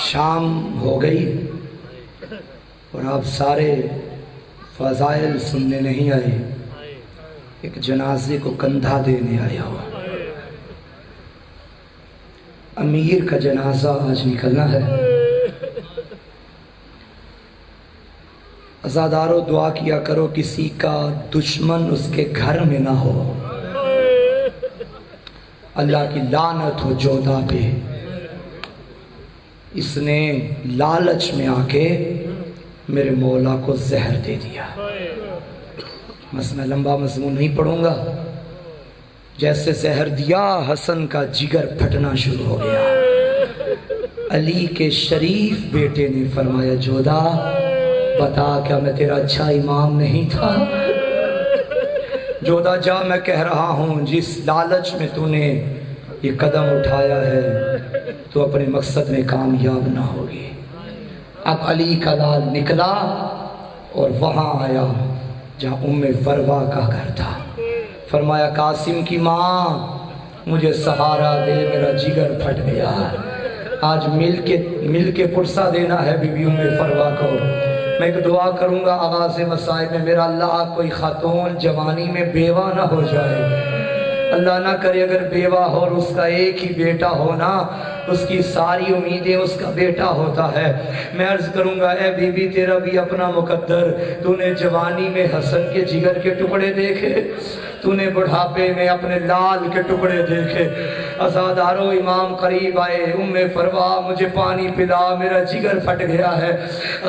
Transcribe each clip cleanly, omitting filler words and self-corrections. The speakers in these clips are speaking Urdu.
شام ہو گئی اور آپ سارے فضائل سننے نہیں آئے، ایک جنازے کو کندھا دینے آیا ہو۔ امیر کا جنازہ آج نکلنا ہے۔ عزادارو دعا کیا کرو کسی کا دشمن اس کے گھر میں نہ ہو، اللہ کی لعنت ہو جودھا پہ، اس نے لالچ میں آ کے میرے مولا کو زہر دے دیا۔ میں لمبا مضمون نہیں پڑھوں گا۔ جیسے زہر دیا حسن کا جگر پھٹنا شروع ہو گیا۔ علی کے شریف بیٹے نے فرمایا جودھا بتا کیا میں تیرا اچھا امام نہیں تھا؟ جودھا جا، میں کہہ رہا ہوں جس لالچ میں تو نے یہ قدم اٹھایا ہے تو اپنے مقصد میں کامیاب نہ ہوگی۔ اب علی کا لال نکلا اور وہاں آیا جہاں ام فروا کا گھر تھا۔ فرمایا قاسم کی ماں مجھے سہارا دے، میرا جگر پھٹ گیا، آج مل کے پرسہ دینا ہے بی بی ام فروا کو۔ میں ایک دعا کروں گا آغاز مسائب میں، میرا اللہ کوئی خاتون جوانی میں بیوہ نہ ہو جائے، اللہ نہ کرے اگر بیوہ ہو اور اس کا ایک ہی بیٹا ہونا، اس کی ساری امیدیں اس کا بیٹا ہوتا ہے۔ میں عرض کروں گا اے بی بی تیرا بھی اپنا مقدر، تو نے جوانی میں حسن کے جگر کے ٹکڑے دیکھے، تو نے بڑھاپے میں اپنے لال کے ٹکڑے دیکھے۔ عزادارو امام قریب آئے، ام فروا مجھے پانی پلا، میرا جگر پھٹ گیا ہے۔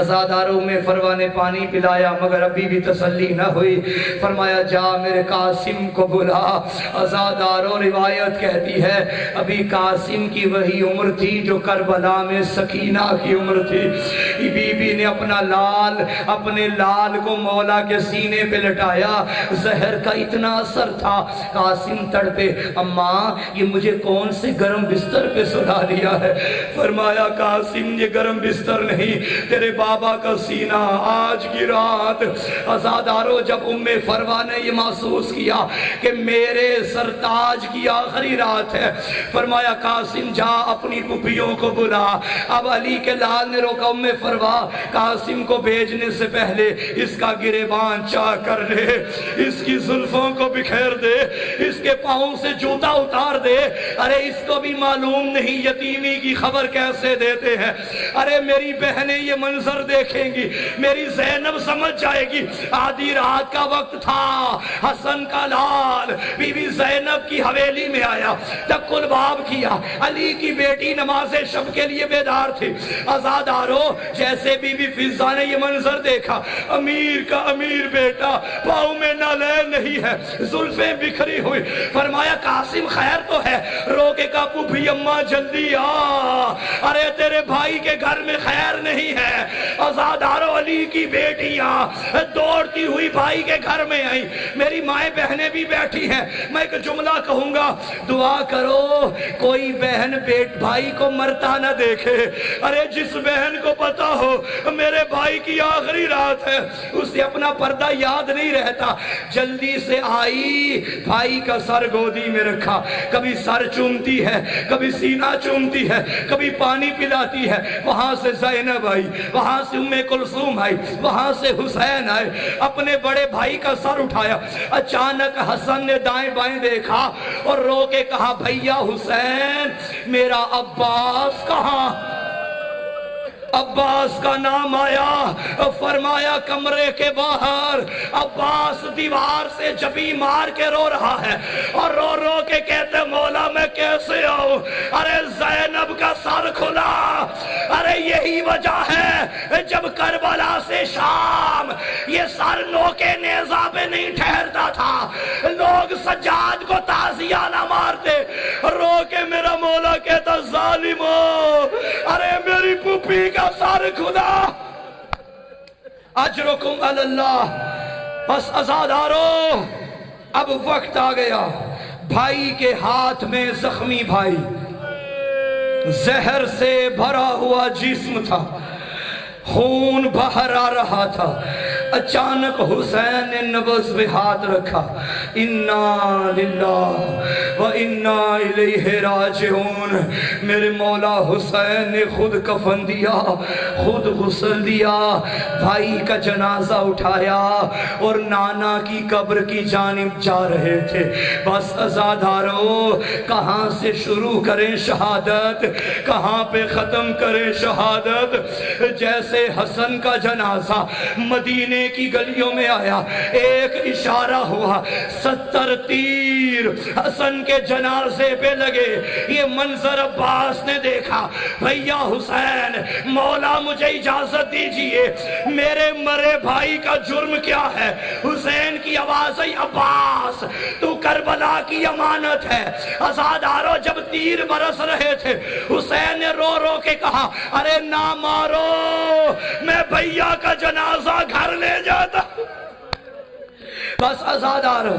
عزادارو ام فروا نے پانی پلایا مگر ابھی بھی تسلی نہ ہوئی۔ فرمایا جا میرے قاسم کو بلا۔ عزادارو روایت کہتی ہے ابھی قاسم کی وہی عمر تھی جو کربلا میں سکینہ کی عمر تھی۔ بی بی نے اپنے لال کو مولا کے سینے پہ لٹایا، زہر کا اتنا اثر تھا۔ قاسم تڑپے، اماں یہ مجھے کون سے گرم بستر پہ سلا دیا ہے؟ فرمایا قاسم یہ گرم بستر نہیں، تیرے بابا کا سینہ آج کی رات۔ عزادارو جب ام فروا نے یہ محسوس کیا کہ میرے سرتاج کی آخری رات ہے، فرمایا قاسم جا اپنی پھپھیوں کو بلا۔ اب علی کے لال نے روکا، ام فروا قاسم کو بھیجنے سے پہلے اس کا گریبان چاک کر لے، اس کی زلفوں کو بکھیر دے، اس کے پاؤں سے جوتا اتار دے۔ ارے اس کو بھی معلوم نہیں یتیمی کی خبر کیسے دیتے ہیں۔ ارے میری بہنیں یہ منظر دیکھیں گی، میری زینب سمجھ جائے گی آدھی رات کا وقت تھا۔ حسن کا لال بی بی زینب کی حویلی میں آیا، تک الباب کیا، علی کی بیٹی نماز شب کے لیے بیدار تھی۔ عزادارو جیسے بی بی فضہ نے یہ منظر دیکھا، امیر کا امیر بیٹا، پاؤں میں نالین نہیں ہے، زلفیں بکھری ہوئی۔ فرمایا قاسم خیر تو ہے؟ رو کے کہا پھوپھی اماں جلدی آ، ارے تیرے بھائی کے گھر میں خیر نہیں ہے۔ عزادارو علی کی بیٹیاں دوڑتی ہوئی بھائی کے گھر میں آئی، میری مائیں بہنیں بھی بیٹھی ہیں۔ میں ایک جملہ کہوں گا، دعا کرو کوئی بہن بھائی کو مرتا نہ دیکھے۔ ارے جس بہن کو پتا ہو میرے بھائی کی آخری رات ہے، اسے اپنا پردہ یاد نہیں رہتا، جلدی سے آئی، بھائی کا سر گودی میں رکھا، کبھی سر چومتی ہے، کبھی سینہ چومتی ہے، کبھی پانی پلاتی ہے۔ وہاں سے زینب آئی، وہاں سے ام کلثوم آئی، وہاں سے حسین آئے، اپنے بڑے بھائی کا سر اٹھایا۔ اچانک حسن نے دائیں بائیں دیکھا اور رو کے کہا بھیا حسین میرا عباس کہاں؟ عباس کا نام آیا، فرمایا کمرے کے باہر عباس دیوار سے جبی مار کے رو رہا ہے اور رو رو کے کہتے مولا میں کیسے آؤں؟ ارے زینب کا سر کھلا۔ ارے یہی وجہ ہے جب کربلا سے شام یہ سر نوکے نیزہ پہ نہیں ٹھہرتا تھا، لوگ سجاد کو تعزیہ نہ مارتے، رو کے میرا مولا کہتا ظالمو، ارے میری پھوپھی کا سر کھلا، اجرکم علی اللہ۔ بس عزادارو اب وقت آ گیا، بھائی کے ہاتھ میں زخمی بھائی، زہر سے بھرا ہوا جسم تھا، خون باہر آ رہا تھا۔ اچانک حسین نے نبض پہ ہاتھ رکھا، انا للہ و انا الیہ راجعون۔ میرے مولا حسین نے خود کفن دیا، خود غسل دیا، بھائی کا جنازہ اٹھایا اور نانا کی قبر کی جانب جا رہے تھے۔ بس عزادارو، کہاں سے شروع کریں شہادت، کہاں پہ ختم کریں شہادت؟ جیسے حسن کا جنازہ مدینے کی گلیوں میں آیا، ایک اشارہ ہوا، 70 تیر حسن کے جنازے پہ لگے۔ یہ منظر عباس نے دیکھا، بھیا حسین، مولا مجھے اجازت دیجئے، میرے مرے بھائی کا جرم کیا ہے؟ حسین کی آواز آئی، عباس تو کربلا کی امانت ہے۔ عزادارو، جب تیر برس رہے تھے، حسین نے رو رو کے کہا، ارے نہ مارو، میں بھیا کا جنازہ گھر لے جاتا۔ بس عزادارو،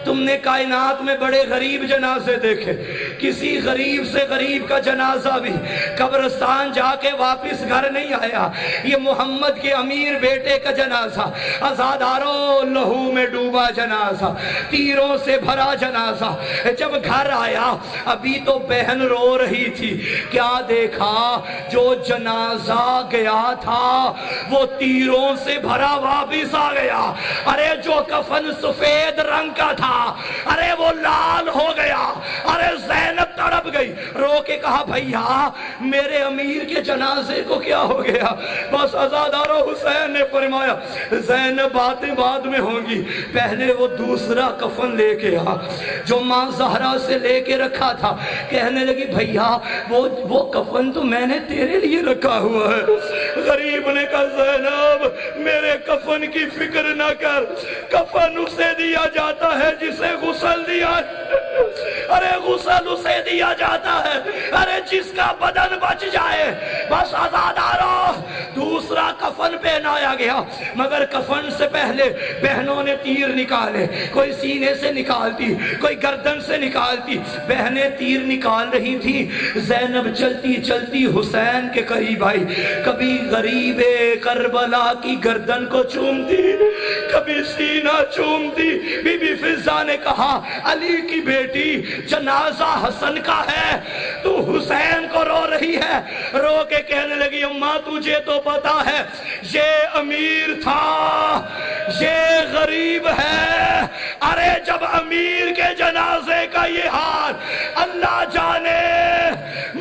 تم نے کائنات میں بڑے غریب جنازے دیکھے، کسی غریب سے غریب کا جنازہ بھی قبرستان جا کے واپس گھر نہیں آیا۔ یہ محمد کے امیر بیٹے کا جنازہ، عزادارو، لہو میں ڈوبا جنازہ، تیروں سے بھرا جنازہ۔ جب گھر آیا، ابھی تو بہن رو رہی تھی، کیا دیکھا؟ جو جنازہ گیا تھا وہ تیروں سے بھرا واپس آ گیا۔ ارے جو کفن سفید رنگ کا تھا، ارے وہ لال ہو گیا۔ ارے زینب تڑپ گئی، رو کے کہا، بھیا میرے امیر کے جنازے کو کیا ہو گیا؟ بس عزادارو، حسین نے فرمایا، زینب باتیں بعد میں ہوں گی، پہلے وہ دوسرا کفن لے کے آ جو ماں زہرا سے لے کے رکھا تھا۔ کہنے لگی، بھیا وہ کفن تو میں نے تیرے لیے رکھا ہوا ہے۔ غریب نے کہا، زینب میرے کفن کی فکر نہ کر، کفن اسے دیا جاتا ہے جسے غسل دیا، ارے غسل اسے دیا جاتا ہے، ارے جس کا بدن بچ جائے۔ بس عزادارو، دوسرا کفن پہنایا گیا، مگر کفن سے پہلے بہنوں نے تیر نکالے، کوئی سینے سے نکالتی، کوئی گردن سے نکالتی، بہنیں تیر نکال رہی تھی۔ زینب چلتی چلتی حسین کے قریب آئی، کبھی غریب کربلا کی گردن کو چومتی، کبھی سینہ چومتی۔ بی بی فضہ نے کہا، علی کی بیٹی، جنازہ حسن کا ہے، تو حسین کو رو رہی ہے۔ رو کے کہنے لگی، اماں تجھے تو پتا ہے یہ امیر تھا، یہ غریب ہے، ارے جب امیر کے جنازے کا یہ حال، اللہ جانے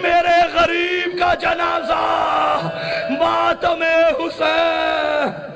میرے غریب کا جنازہ، ماتم حسین۔